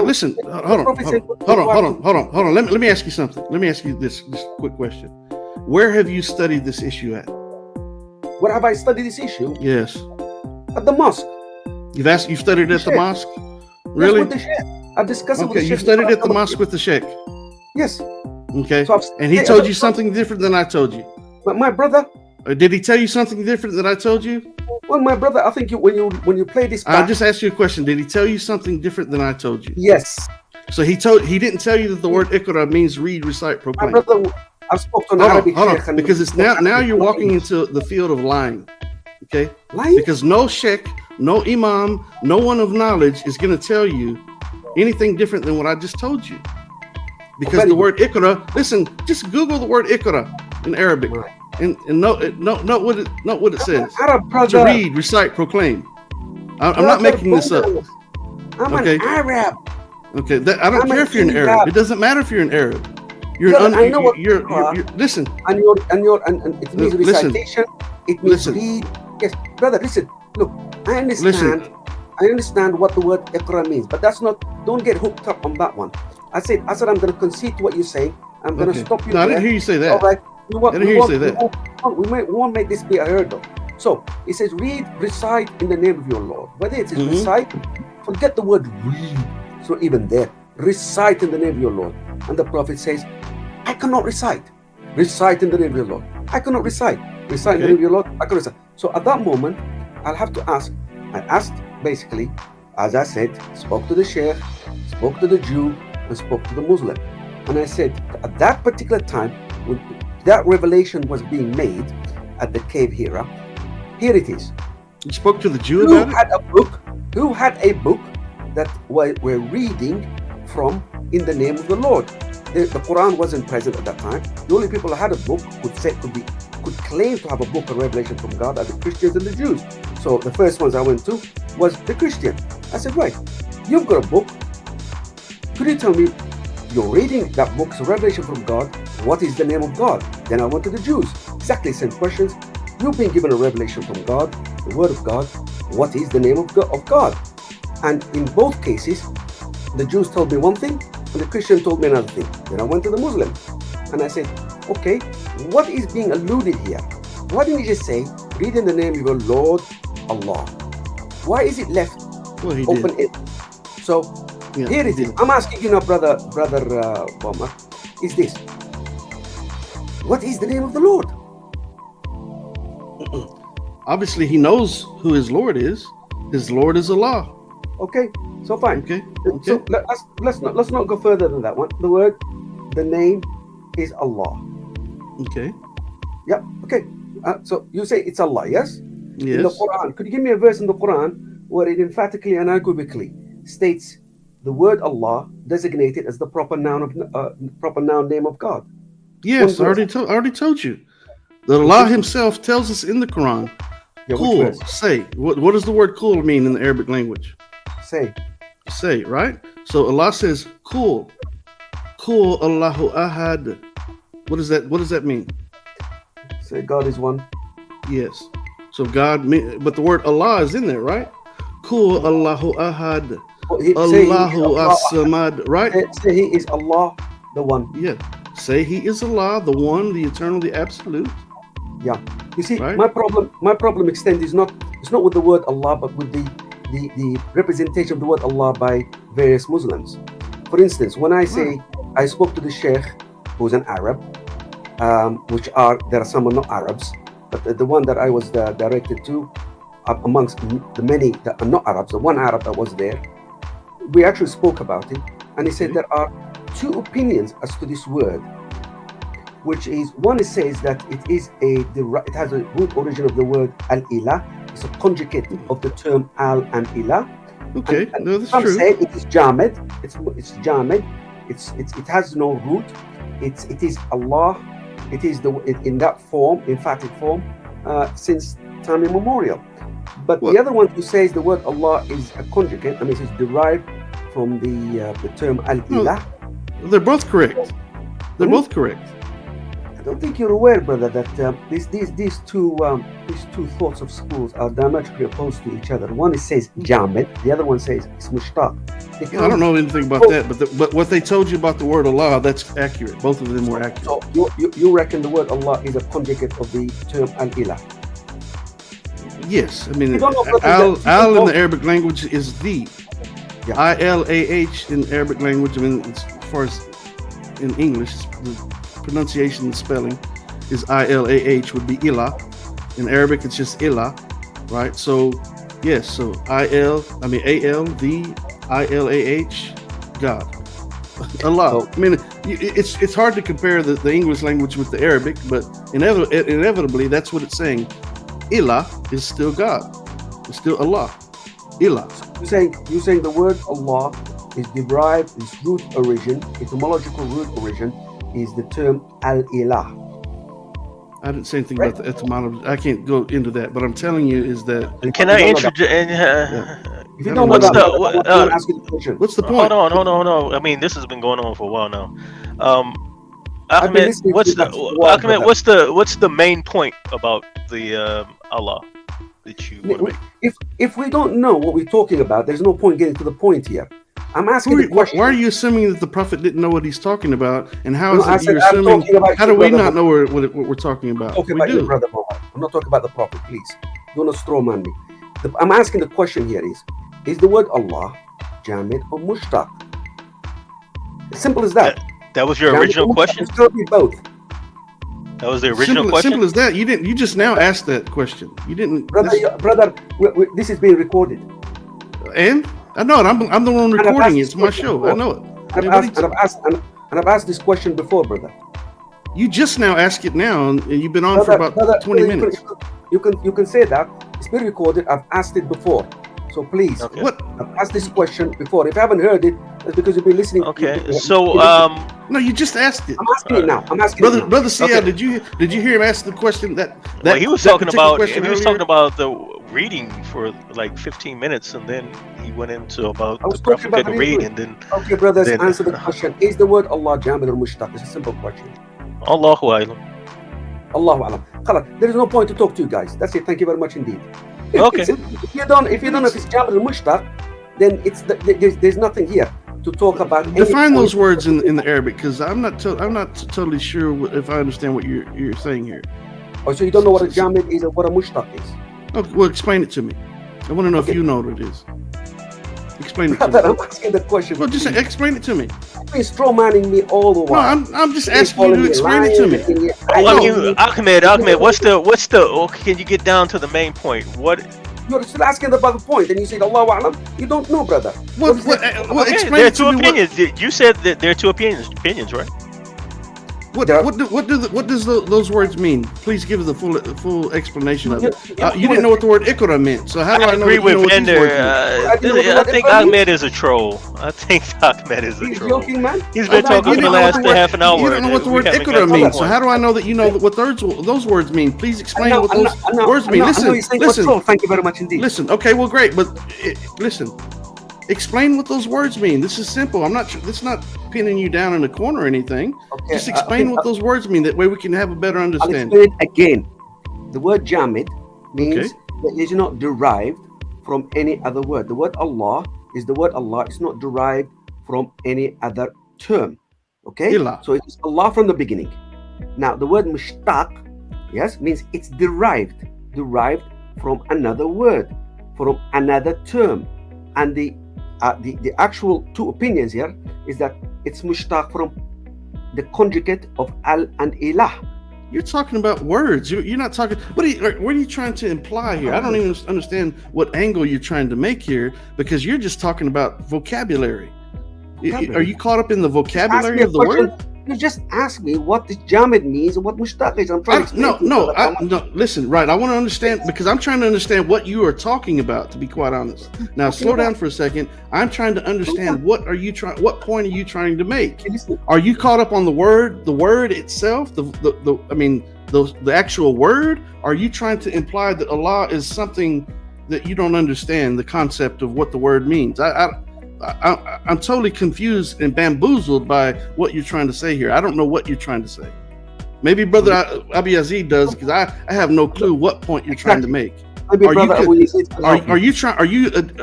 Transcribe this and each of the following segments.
Listen, hold on. Let me ask you something. Let me ask you this quick question. Where have you studied this issue at? Where have I studied this issue? Yes. At the mosque. You've studied at the mosque? Really? Yes, with the sheikh. I've discussed it with the sheikh. You studied at the mosque with the sheikh? Yes. Okay. So and he told you something different than I told you? But my brother. Did he tell you something different than I told you? Well, my brother, I think when you play this back, I just asked you a question. Did he tell you something different than I told you? Yes. So he didn't tell you that the word ikra means read, recite, proclaim. My brother, I've spoken to an Arabic sheikh. Because it's now you're walking into the field of lying. Okay? Lying? Because no sheikh, no imam, no one of knowledge is going to tell you anything different than what I just told you. Because the word ikra, listen, just Google the word ikra in Arabic. Right. And note what it says. Arab, to read, recite, proclaim. I'm not making this up. I'm an Arab. Okay, I don't care if you're an Arab. It doesn't matter if you're an Arab. You're listen. And it means recitation. It means read. Yes, brother. Listen. Look, I understand. Listen. I understand what the word ikra means, but that's not. Don't get hooked up on that one. I said I'm going to concede to what you're saying. I'm going to stop you. No, I didn't hear you say that. All right. I didn't hear you say that. We won't make this be a hurdle. So it says, read, recite in the name of your Lord. Whether it says recite, forget the word read. It's not even there. Recite in the name of your Lord. And the Prophet says, I cannot recite. Recite in the name of your Lord. I cannot recite. Recite in the name of your Lord. I cannot recite. So at that moment, I'll have to ask. I asked, basically, as I said, spoke to the Sheikh, spoke to the Jew, and spoke to the Muslim. And I said, at that particular time, when that revelation was being made at the cave Hira, here it is. You spoke to the Jew about it? Who had a book that we're reading from in the name of the Lord. The Quran wasn't present at that time. The only people who had a book could claim to have a book of revelation from God are the Christians and the Jews. So the first ones I went to was the Christian. I said, right, you've got a book. Could you tell me, you're reading that book's revelation from God, what is the name of God? Then I went to the Jews. Exactly the same questions. You've been given a revelation from God, the word of God. What is the name of God? And in both cases, the Jews told me one thing and the Christian told me another thing. Then I went to the Muslim and I said, okay, what is being alluded here? Why didn't you just say, read in the name of your Lord Allah? Why is it left open? So here it is. I'm asking you now, brother Bomber, is this. What is the name of the Lord? Obviously, he knows who his Lord is. His Lord is Allah. Okay, so fine. Okay. So let's not go further than that one. The name is Allah. Okay. Yeah. Okay. So you say it's Allah, yes? Yes. In the Quran, could you give me a verse in the Quran where it emphatically and unequivocally states the word Allah designated as the proper noun name of God? Yes, I already told you that Allah Himself tells us in the Quran. Yeah, cool. Say. What does the word cool mean in the Arabic language? Say, right? So Allah says, cool. Cool Allahu Ahad. What does that mean? Say God is one. Yes. So God, but the word Allah is in there, right? Cool Allahu Ahad. Allahu As-Samad, right? Say He is Allah, the one. Yeah. Say He is Allah, the one, the eternal, the absolute. Yeah. You see, right? my problem extends is not with the word Allah, but with the representation of the word Allah by various Muslims. For instance, when I say I spoke to the Sheikh, who's an Arab, there are some who are not Arabs, but the one that I was directed to, amongst the many that are not Arabs, the one Arab that was there, we actually spoke about it, and he said there are two opinions as to this word, which is one says that it has a root origin of the word al-ilah. It's a conjugate of the term al and ilah. Okay, no, that's some true. Say it is jamed. It's jamed. It has no root. It is Allah. It is in that form, emphatic form, since time immemorial. But the other one who says the word Allah is a conjugate, it is derived from the term al-ilah. They're both correct. They're both correct. I don't think you're aware, brother, that these two thoughts of schools are diametrically opposed to each other. One says jamed, the other one says it's mushtaq. Yeah, I don't know anything about that, but what they told you about the word Allah, that's accurate. Both of them were accurate. So you reckon the word Allah is a conjugate of the term al-ilah? Yes, I mean You don't know al in the Arabic language is the. Yeah. ILAH in Arabic language. I mean, as far as in English, the pronunciation and spelling is ILAH would be ilah. In Arabic, it's just ilah, right? So yes, so AL, the ILAH, God, Allah. So, I mean, it's hard to compare the English language with the Arabic, but inevitably that's what it's saying. Ilah is still God. It's still Allah. Ilah. You're saying the word Allah is derived, its root origin, etymological root origin is the term al-ilah. I didn't say anything about the etymology. I can't go into that, but I'm telling you is that. Can I introduce? If you don't know What's that, the- I'm ask you the question. What's the point? Hold on. I mean, this has been going on for a while now. I've been Ahmed, listening what's to the that for a while, Ahmed? brother. What's the main point about the Allah that you want to make? If we don't know what we're talking about, there's no point getting to the point here. I'm asking the Why question. are you assuming that the Prophet didn't know what he's talking about? And how No, is I it said you're I'm assuming? talking about How you, do we brother. not know what we're talking about? I'm talking We about your do. brother Muhammad. I'm not talking about the Prophet, please. Don't straw man me. I'm asking the question here is the word Allah Jamid or Mushtaq? As simple as that. That was your Jamid original or Mushtaq. question. It's going to be both. That was the original Simple, question. simple as that. You just now asked that question. You didn't. Brother, this is being recorded. And I know it. I'm the one I've recording asked it. It's this my question show. before. I know it. I mean, I've asked this question before, brother. you just now asked it now, and you've been on for about 20 minutes. You can say that. It's been recorded. I've asked it before. So please, Okay. What? I've asked this question before. If you haven't heard it, that's because you've been listening. Okay. So No, you just asked it, I'm asking it now. I'm asking it now. brother. CL, Okay. did you hear him ask the question that well, he was that talking particular about question earlier? the reading for like 15 minutes, and then he went into about I was the talking Prophet about couldn't reading. read, and then Okay, brothers, Then- answer the question. Is the word Allah Jamid or Mushtaq? It's a simple question. Allahu A'lam. Allahu Alam. Khalas, there is no point to talk to you guys. That's it. Thank you very much indeed. Okay. If you don't know if it's Jamid or Mushtaq, then there's nothing here to talk about. any Define those point. words in the Arabic, because I'm not totally sure if I understand what you're saying here. Oh, so you don't know what a Jamid is and what a Mushtaq is? Okay, well, explain it to me. I want to know Okay. if you know what it is. Explain it to Brother, me. I'm asking the question. Well, just please. explain it to me. Please straw manning me all the No, while. I'm just Please asking you calling to me explain it to me. lying. I know mean, you- Ahmed, what's the? Can you get down to the main point? What? You're still asking about the point, and you said Allahu Alam. You don't know, brother. Well, What is it? well Okay, explain there are it to two me. opinions. You said that there are two opinions, right? What does those words mean? Please give the full explanation of it. You didn't know what the word ikra meant, so how do I know agree that you know with what these Ender. words mean? I didn't know I what think it means. Ahmed is a troll. I think Ahmed is a He's troll. joking, man. He's been I talking didn't for the know last what the word- half an hour. You don't know what the and word we haven't ikra got to the means, so point. how do I know that you know what those words mean? Please explain what those words mean. I know you're saying Listen, control. Thank you very much indeed. listen. Okay, well, great, but listen. Explain what those words mean. This is simple. I'm not. This is not pinning you down in a corner or anything. Okay, Just explain what those words mean. That way we can have a better I'll understanding. explain it again. The word Jamid means Okay. that it is not derived from any other word. The word Allah is the word Allah. It's not derived from any other term. Okay? Ilah. So it's Allah from the beginning. Now, the word Mushtaq, yes, means it's derived from another word, from another term. And the actual two opinions here is that it's Mushtaq from the conjugate of al and ilah. You're talking about words. You're not talking. What are you trying to imply here? I don't even understand what angle you're trying to make here, because you're just talking about vocabulary. Are you caught up in the vocabulary of the word? You just ask me what this Jamid means and what Mushtaq is. I'm trying to explain. No. Listen, right. I want to understand, because I'm trying to understand what you are talking about. To be quite honest, now slow down for a second. I'm trying to understand what point are you trying to make? Are you caught up on the word itself? The actual word? Are you trying to imply that Allah is something that you don't understand the concept of what the word means? I'm totally confused and bamboozled by what you're trying to say here. I don't know what you're trying to say. Maybe Brother Abi Yazid does, because I have no clue what point you're trying to make. Maybe Brother Abu Yazid can help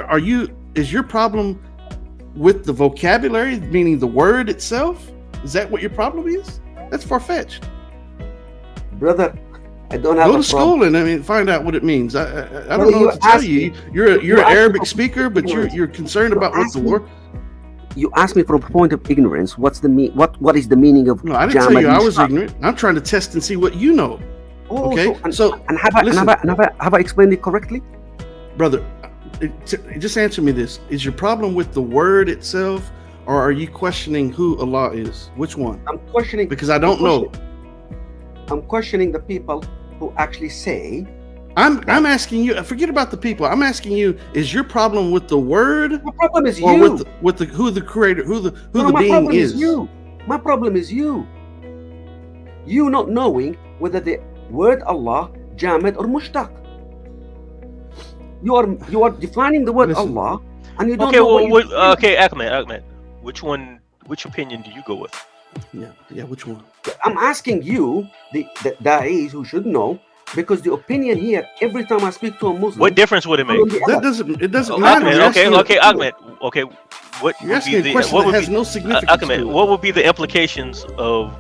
Are you? Is your problem with the vocabulary, meaning the word itself? Is that what your problem is? That's far-fetched. Brother, I don't have Go a to problem. school and find out what it means. I Brother, don't know you what to tell asked you. me- You're you an asked me Arabic for- speaker, but you're concerned You about what asked the me- word. You asked me from a point of ignorance. What is the meaning of No, I didn't tell Jamad you I was Mushtaq? ignorant. I'm trying to test and see what you know, Oh, okay? So, and have I, and listen. have I explained it correctly? brother. Just answer me this: is your problem with the word itself, or are you questioning who Allah is? Which one? I'm questioning Because I don't know. I'm questioning the people who actually say. I'm asking you. Forget about the people. I'm asking you: is your problem with the word, My problem is or you. with the who the creator, who the No, my being problem is? you. My problem is you. You not knowing whether the word Allah, Jamad or Mushtaq. You are defining the word Listen. Allah, and you don't Okay, know well, what you okay, Ahmed, which opinion do you go with? Yeah. Which one? I'm asking you, the da'is who should know, because the opinion here, every time I speak to a Muslim, What difference would it make? It doesn't Oh, matter. Ahmed, You're asking- okay, Ahmed, okay. What You're would asking be a question what that would has be, no significance. Ahmed, to it. what would be the implications of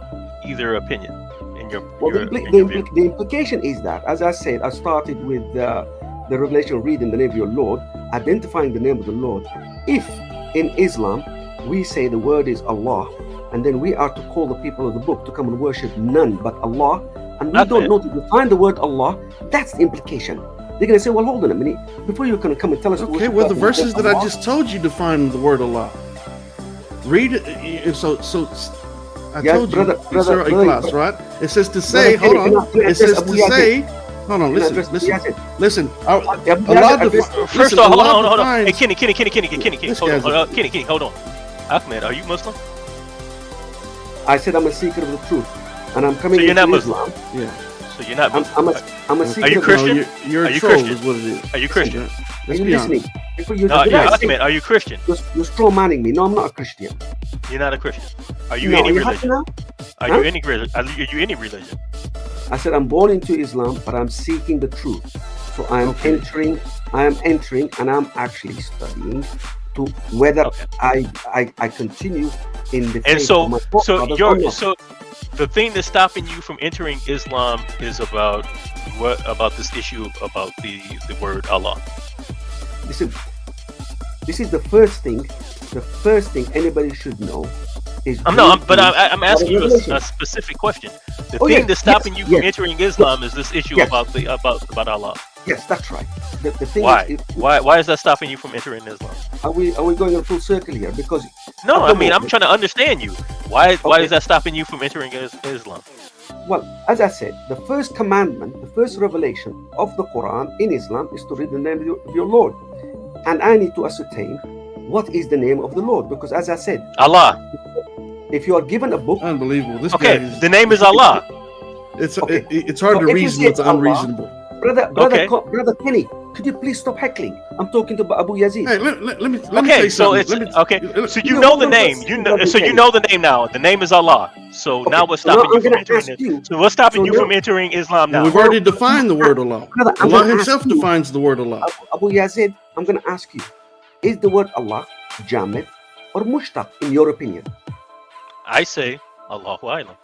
either opinion in your, Well, your, the, in impli- the, your impli- view? the implication is that, as I said, I started with the revelation reading the name of your Lord, identifying the name of the Lord. If in Islam we say the word is Allah, and then we are to call the people of the book to come and worship none but Allah, and we don't know to define the word Allah, that's the implication. They're going to say, well, hold on a minute. Before you can come and tell us to Okay, worship well, the God, verses that I Allah, just told you define the word Allah. Read it. So I Yeah, told you, brother, Surah brother, Ikhlas, right? It says to say, Brother, hold on. can I It says address to Abu Yazid? say, hold on, Can I address listen. Abu Yazid? Listen. Abu Allah Yazid, defi- First listen, of all, Allah hold on. Hey, defines- Kenny, This hold guy's on, Kenny, hold on. Ahmed, are you Muslim? I said I'm a seeker of the truth, and I'm coming So you're into not Muslim? Islam. Yeah. So you're not I'm Muslim. a seeker Are you of the Christian? No, you're Are a you troll, Christian? is what it is. Are you Christian? Yeah. Are Let's you be listening? honest. Before you, No, did yeah, I say- Ahmed, are you Christian? You're straw manning me. No, I'm not a Christian. You're not a Christian. Are you No, any you have to religion? know? Are Huh? you any religion? Are you any religion? I said I'm born into Islam, but I'm seeking the truth. So I am Okay. entering, and I'm actually studying to whether Okay. I continue in the And faith so, of my so forefathers or not. so the thing that's stopping you from entering Islam is about what? About this issue about the word Allah. This is the first thing. The first thing anybody should know is. I'm asking you a specific question. The Oh, thing yes, that's stopping yes, you from yes, entering Islam is this issue yes. about Allah. Yes, that's right. The thing Why? is, Why is that stopping you from entering Islam? are we going in full circle here? Because No, at I the mean I'm moment- trying to understand you. Why Okay. is that stopping you from entering Islam? Well, as I said, the first commandment, the first revelation of the Quran in Islam is to read the name of your Lord. And I need to ascertain what is the name of the Lord. Because as I said, Allah. if you are given a book, Unbelievable. This Okay, guy is, the name is Allah. it's Okay. it's hard So to if you reason say with the Allah- unreasonable. Okay. brother Kenny, could you please stop heckling? I'm talking to Abu Yazid. Hey, let me Okay, say so something. it's Let me- okay. So you You know hold the on for a name. second, So you Kenny. know the name now. The name is Allah. So Okay, now what's so now stopping I'm you from gonna entering ask it? you- So what's stopping so you now- from entering Islam Well, now? we've already defined the word Allah. Brother, I'm Allah gonna himself ask you- defines the word Allah. Abu Yazid, I'm going to ask you, is the word Allah Jamid or Mushtaq in your opinion? I say Allahu A'lam.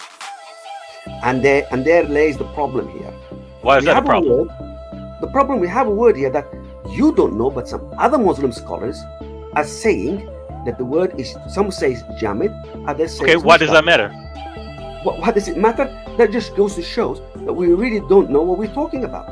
And there lays the problem here. Why is We that a have problem? word- the problem, we have a word here that you don't know, but some other Muslim scholars are saying that the word is, some say it's Jamid, others say Okay, it's why does Mushtaq. that matter? Why does it matter? That just goes to show that we really don't know what we're talking about.